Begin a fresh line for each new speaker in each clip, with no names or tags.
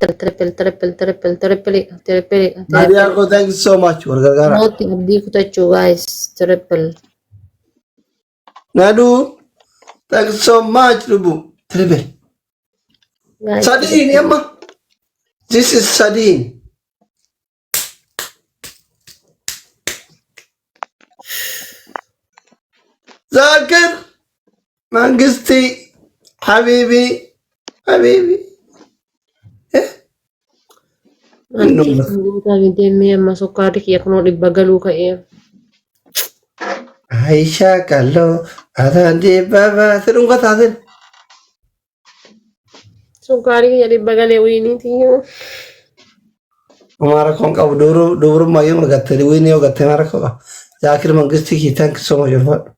triple.
Nadia, thank you so much.
Moti abdii kutachuu guys, triple.
Nadu, thank you so much, Lubu. Triple.
Guys,
Sadin, Emma. This is Sadin. Zakir, Mangisti, Habibi, Habibi.
Deemee amma sukkaarri kiyya kunoo dhibba galuu ka'ee.
Aisha Kallo, Adandi Baba, Sirunga Tazin.
Sukkaarri kiyya dhibba galee wiiniitiyyuu.
Umara Konka, Duru Mayum, Gatari, Winnie, Gatamaraco. Zakir Mangisti, thank you so much for.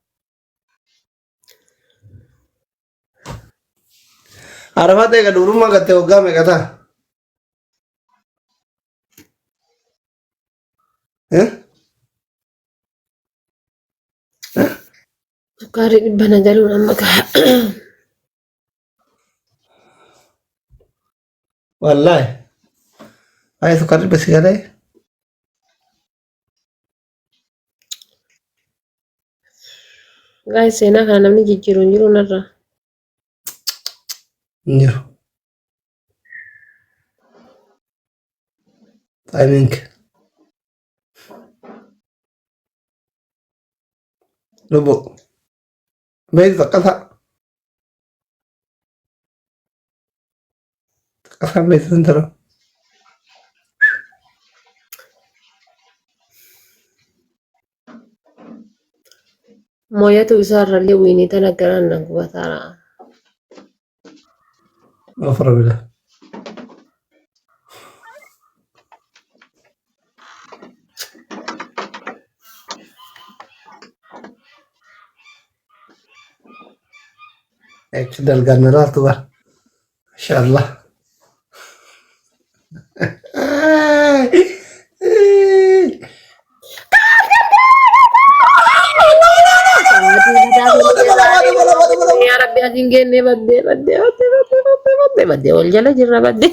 Arabate ka Duru Magate Ogame Gata.
Sukkaarri dhibba na galuun amma ka'a.
Wallahi. Ay, Sukari Basigare.
Guys, seenaa kana namni jijjiiru hin jiru narra.
No. Timing. Lubu. Baik, tak kata. Kata baik sebentar.
Mooyatu isaarrallee wiiniita naggaraan nan gubataara.
Gafara bila. Ekdal ganara tu bah. Insyaallah.
Ya Rabbi asin genne badde wal jala jirra badde.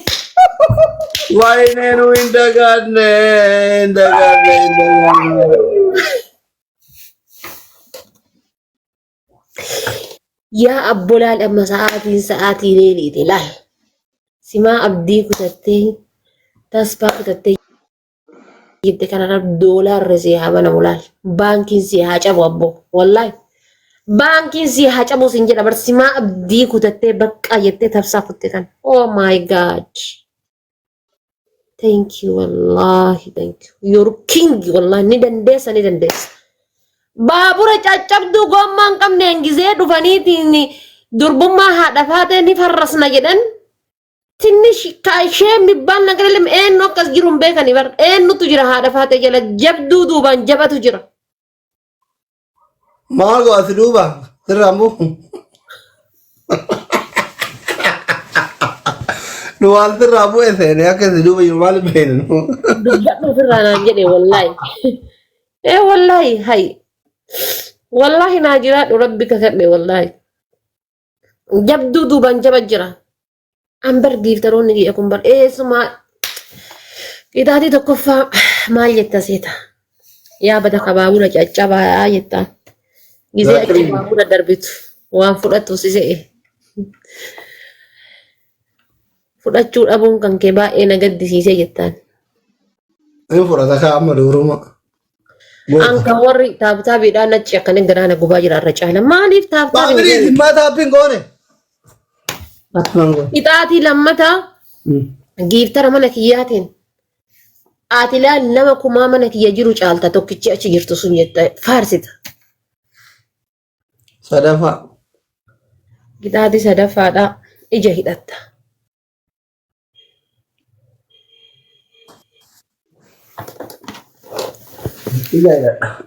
Why nenu indagadne.
Yaa abbolaal amma sa'aatii leeliiti laal. Simaa abdii kutattee tasfaa kutattee jirte kanarra doolaarra si haa banamu laal. Baankiin si haa cabu abbo wallahi. Baankiin si haa cabu sin jedha bar simaa abdii kutattee bakka jettee tabsaa kutte kan. Oh my god. Thank you wallahi thank you. You're king wallahi ni dandeessa. Baabura caccabduu gommaan qabneen gizee dhufaniitiin durbummaa haadha faatee ni farrasna jedhan. Tinni kaashee mibbaan nagalee eenyu akkas jiru hin beekani bar eenyutu jira haadha faatee jala jabduu duubaan jabatu jira.
Maal gooti duuba sirraamuu. Nuwaan sirraamuu eseene akkasi duuba jiru maal hin beeknu.
Dubbadhu sirraanaan jedhe wallahi. Wallahi hay. Wallahi naa jiraadhu rabbi kakadhe wallahi. Jabduu duubaan jaba jira. Ambar giiftaroonni kiyya kun bar eessumaa qixaatii tokkoffaa maal jetta seeta. Yaa bada kabaabura caccabaa jettaan. Gizee achi baabura darbitu waan fudhattu si se'e. Fudhachuu dhabuun kan kee baay'ee na gaddisiisee jettaan.
Inni fudhata kaa amma duuruma.
Anka warri taabitaabiidhaan achi akkana garaana gubaa jira irra caala. Maaliif taabitaabiin?
Baabiriin dhimmaa taabbiin goone.
Qixaatii lammataa giiftara mana kiyyaatiin atilaal nama kumaa mana kiyya jiru caalta tokkichi achi jirtu sun jetta faarsita.
Sadaffaa.
Qixaatii sadaffaadha ija hidhatta.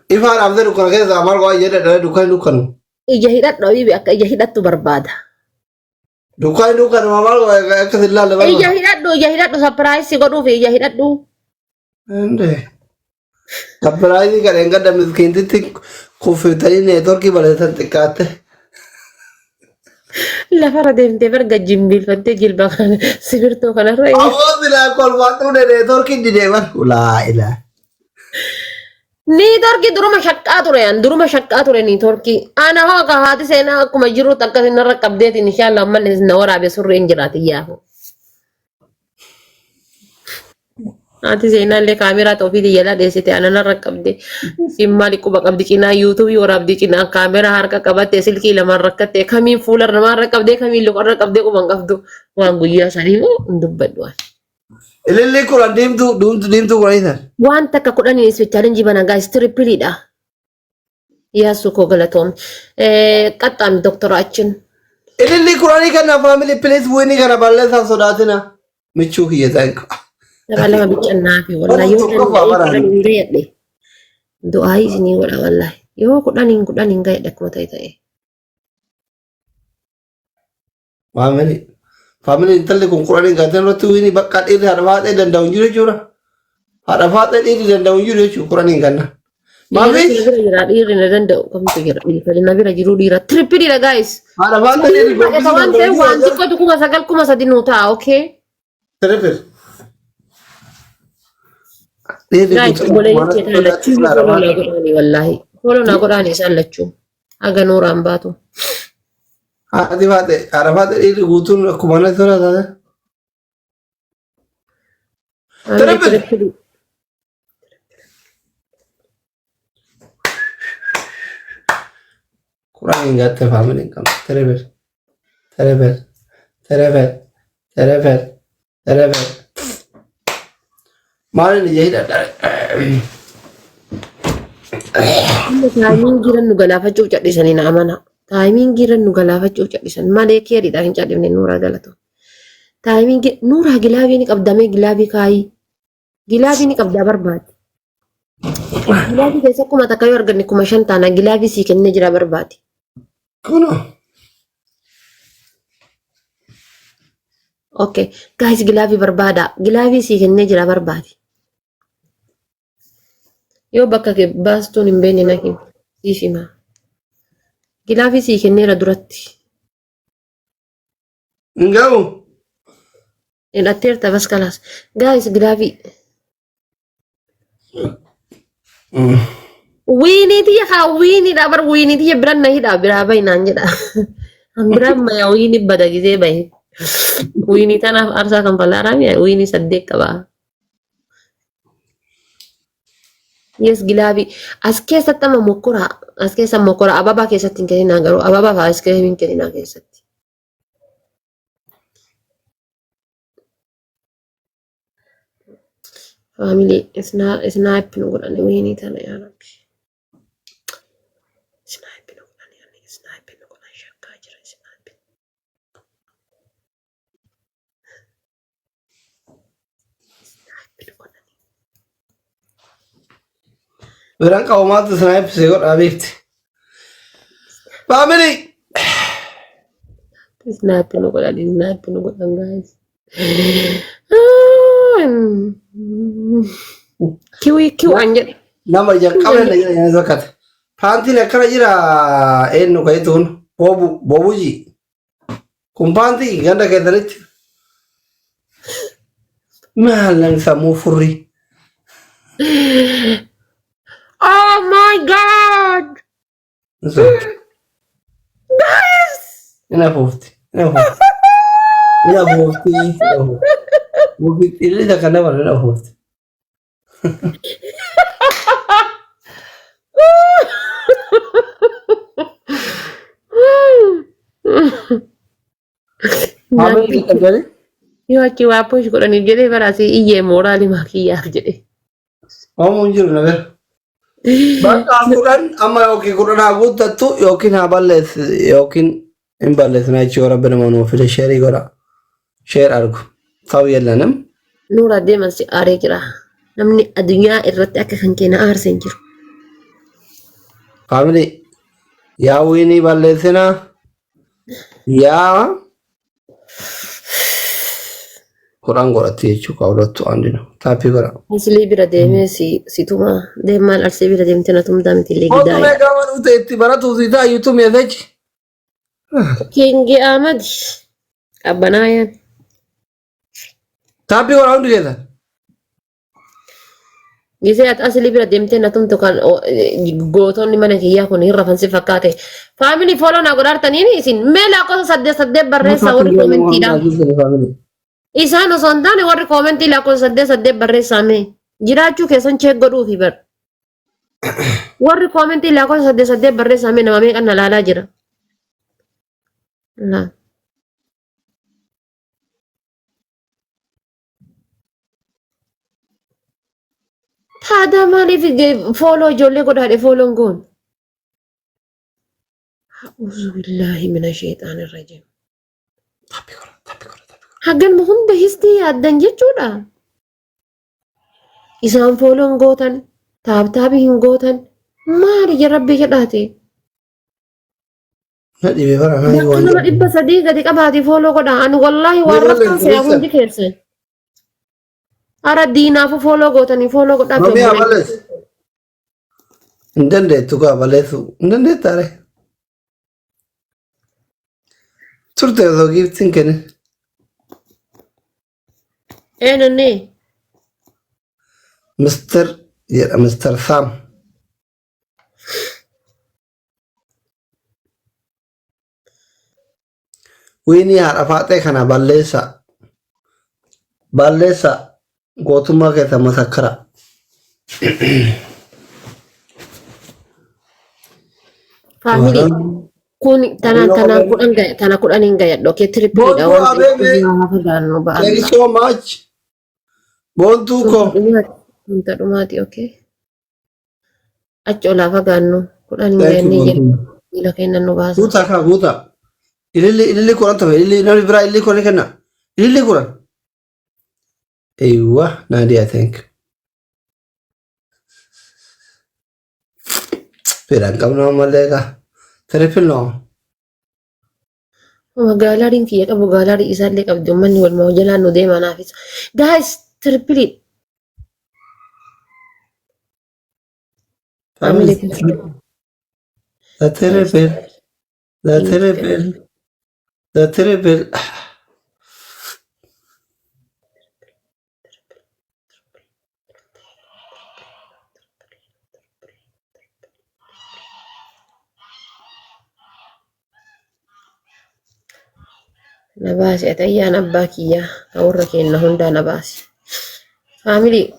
Ifaan abdee dukkana keessa maal go'a jedhe dukkanu.
Ija hidhadha bibi akka ija hidhattu barbaada.
Dukkanu maal go'a akka sillaale barbaada.
Ija hidhadhu sapiraayisii godhuuf ija hidhadhu.
Ende. Sapiraayisii kan hin gadda miskiintitti kuffitanii neetworkii balleessan xiqqaatte.
Lafarra deemtee barga jimbiilfattee jilba sibirtoo kanarra.
Awooti silaa kolfaatu neetworkii dideeman ulaa ilaa.
Niitorkii duruma shaqqaa ture an duruma shaqqaa ture niitorkii. Ana hooka haati seenaa akkuma jirutti akkasiin narra qabdeetiin inshaalla ammallee na waraabe surreen jiraati yaafu. Haati seenaa illee kaameraa ofiitii jala dheessite ana narra qabde. Simmaali quba qabdi cinaa yuutuubii waraabdi cinaa kaameraa harka qabatte silkii lamaan rakkatte kamiin fuula namaa qabdee kamiin luqarra qabdee quban qabdu waan guyyaa sanii hin dubbadhu.
Ilillee kuraan deemtuu kuraniisan.
Waan takka kudhanii challenge bana guys tripliidha. Yaasu koo galatoom. Qaxxaan doktoraaችን.
Ilillee kuranii kana faamilii pilees bu'inii kana balleessan sodaatina. Michuu kiyya ta'e.
Lama biccannaa fi wallahi yoo danda'e gayyadhe. Du'aa isinii godha wallahi. Yoo kudhaniin gayyadhe akkuma ta'e.
Faamilii intalli kun kuranii gaateen irratti wiini bakka dhiirri haadha faatee danda'u hin jiru jechuudha. Haadha faatee dhiirri danda'u hin jiru jechuudha kuranii ganna.
Maafii? Dhiirri na danda'u kamtu jira dhiirri na bira jiru dhiira trippidha guys.
Haadha faatee dhiirri
gombisuu danda'u. Waan xiqqootu 9,900 nuu ta'a okay?
Trippid.
Guys boleeyyiin keetaa lachuu foloo naa godhaanii wallahi. Foloo naa godhaanii isaan lachuu. Haga nuuraan baatu.
Haati faatee dhiirri guutuun akkuma natti tola taate. Trippid. Kurang ingat family kamu. Terebel. Mana ni jadi dah.
Timing giran nu galafachuu cadhisanii na amana. Timing giran nu galafachuu cadhisan malee keeriidha hin cadhifne nuuraa galatu. Timing nuuraa gilaabii ni qabdamee gilaabii kaayii. Gilaabii ni qabdaa barbaade. Gilaabii keessa akkuma takka yoo arganne 5,000 taana gilaabii sii kennee jira barbaade.
Kuno.
Okay, guys gilaabii barbaada. Gilaabii sii kennee jira barbaade. Yoo bakka kee baastuun hin beekne naqin siif hima. Gilaabii sii kenneera duratti.
Engau.
Hidhatteerta bas kalaas. Guys gilaabii. Wiiniiti yaa wiiniidha bar wiiniiti yaa biraan na hidhaa biraa bahi naan jedha. Biraan maya wiini bada gisee bahi. Wiini tanaaf aarsaa kan fallaaraami wiini 8 qabaa. Yes gilaabii as keessatti amma mokkora as keessa mokkora ababaa keessatti hin kenninaa garuu ababaa fa'aa as keessa hin kenninaa keessatti. Family snipe nu godhani wiinii tana yaa rabbi. Snipe nu godhani shakkaa jira snipe.
Berang kau mati snipe sekot abis. Family.
Snipe nu godhani guys. Kiu anjir.
Nama jangan kau yang zakat. Panti nak kena jira nu kau itu bobu ji. Kumpanti ganda kau terit. Malang samu furi.
Oh my god! Guys!
Ina fufti. Mungkin ini dah kena mana ina fufti. Apa yang terjadi?
Yo achi wapush godhani jedhee barasi iyyee mooraalii maakiyyaaf jedhe.
Muncul nagar. Bakka kudan amma yookiin kudan haa guuttattu yookiin haa balleessu yookiin hin balleessina jechuudha rabbi nama nuuf fide sheerii godha. Sheer argu. Ta'u yallanam.
Nuura deeman si aaree jira. Namni addunyaa irratti akka kan keenya aarse hin jiru.
Family yaa wiinii balleessina yaa kudan godhatti jechuudha kaawwattu andinu taappii godha.
Asli bira deemee si tuma deemaan arsee bira deemtee na tumdaa miti illee
gidaa.
gidaa.
Otuu meeqa waluuta itti baratu si ta'a yuutuu meesechi.
Kingi Ahmad qabbanaayaan.
Taapii godhaa hundi keessan.
Gisee ati asii bira deemtee na tumtu kan gootonni mana kiyyaa kun hin rafansi fakkaate. Faamilii fooloo na godhaartaniin isin mee lakkoofsa 88 barreessaa warri koomentiidha. Isaan osoo hin taane warri koomentii lakkoofsa 88 barreessaa mee jiraachuu keessan cheek godhuufi bar. Warri koomentii lakkoofsa 88 barreessaa mee nama meeqa na laalaa jira. Hada maaliif fooloo ijoollee godhaadhe fooloon goon. A'uuzu billaahi mina sheexaani rajiim. Haggan hunda histii yaaddan jechuudha. Isaan fooloon gootan taabtaabii hin gootan maali jarabbii jedhaate. Nama 300 gadi qabaate fooloo godhaa ani wallaahi waan raftan se'a hundi keessan. Ara diinaafu fooloo gootanii fooloo godhaa
Mami abales. Indandeettu kaa baleessu. Indandeettaare. Turte osoo giiftiin kenne.
Eenyunnee?
Mister jedha Mister Sam. Wiinii haadha faaxee kana balleessa. Balleessa. Gootummaa keessa masakkara.
Faamilii kun tana kudhan hin gayadhu okay trippidha waan
Thank you so much. Boontuu ko.
Wanta dhumaati okay. Achi olaa fagaannu kudhan hin gayannee jedhu miila kennan nu baasa.
Guutaa kaa guutaa. Ililli kuran tafe ililli namni biraa ililli kuran kenna. Ililli kuran. Eeywa Nadia thank you. Fedhan qabna malee kaa. Triple no.
Magaalaadhiin kiyya qabu gaalaadhii isaallee qabdu manni walmaa jalaan nu deemaa naafisa. Guys triple.
The triple.
Nabasi atayaan abbaa kiyyaa kan warra kenna hundaa nabasi. Family.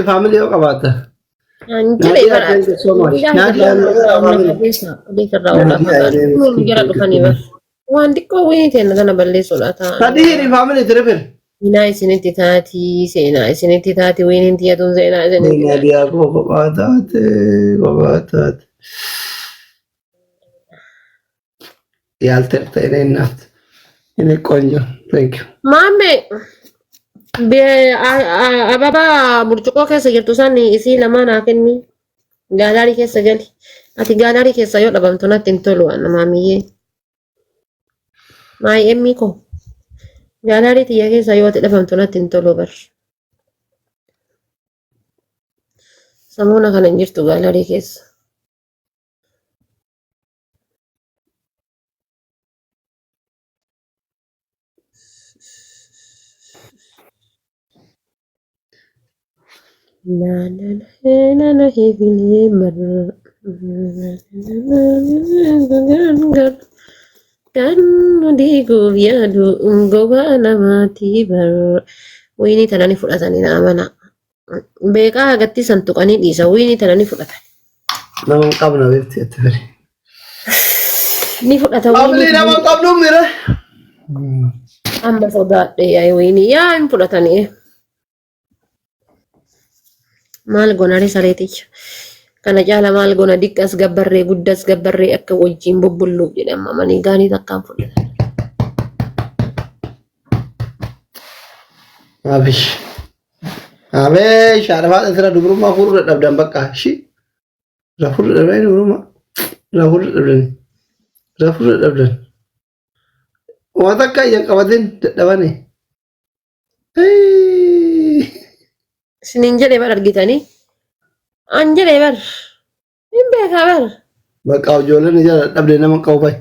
Family yoo qabaata.
Anjali bara. Waan xiqqoo wayii kenna kana balleessuudha ta'a.
Sadii family triple.
Minaa isinitti taati seenaa isinitti taati wayiniin tiyyatuun seenaa isinitti.
Nadia koo kophaa taate. Yaalteef ta'e innaat. Ini konjo, thank you.
Mame, ababa burcuqoo keessa jirtu san isii lamaan haa kenni. Gaalaarii keessa gali. Ati gaalaarii keessa yoo dhabamtu natti hin tolu maamiyyee. Maayi emmii koo. Gaalaarii tiyya keessa yoo dhabamtu natti hin tolu bar. Samuuna kana hin jirtu gaalaarii keessa. Na kan diiguuf yaadu gogaa namaatti bar wayinii tanani fudhatanii na amana beekaa hagatti san tuqanii dhiisa wayinii tanani fudhatan
nama qabna beekti itti firi
ni fudhata
wayinii nama qabnu mire
amma sodaadhe yaa wayinii yaa hin fudhatanii maal gonare sareeticha kana jaala maal gona diqqas gabbarree guddas gabbarree akka wajjiin bubbulluuf jedhama manii gaanii takkaan fudhatan.
Abeesh haadha asirra dubrummaa fuudhuu dadhabdan bakka shi rafuudha dhabdanii dubrummaa rafuudha dadhabdan waan takka iyyan qabatin dadhabani.
Sinin jedhee bar argitanii an jedhee bar hin beekaa bar
bakka ijoolleen ija dadhabde nama qabu bahe.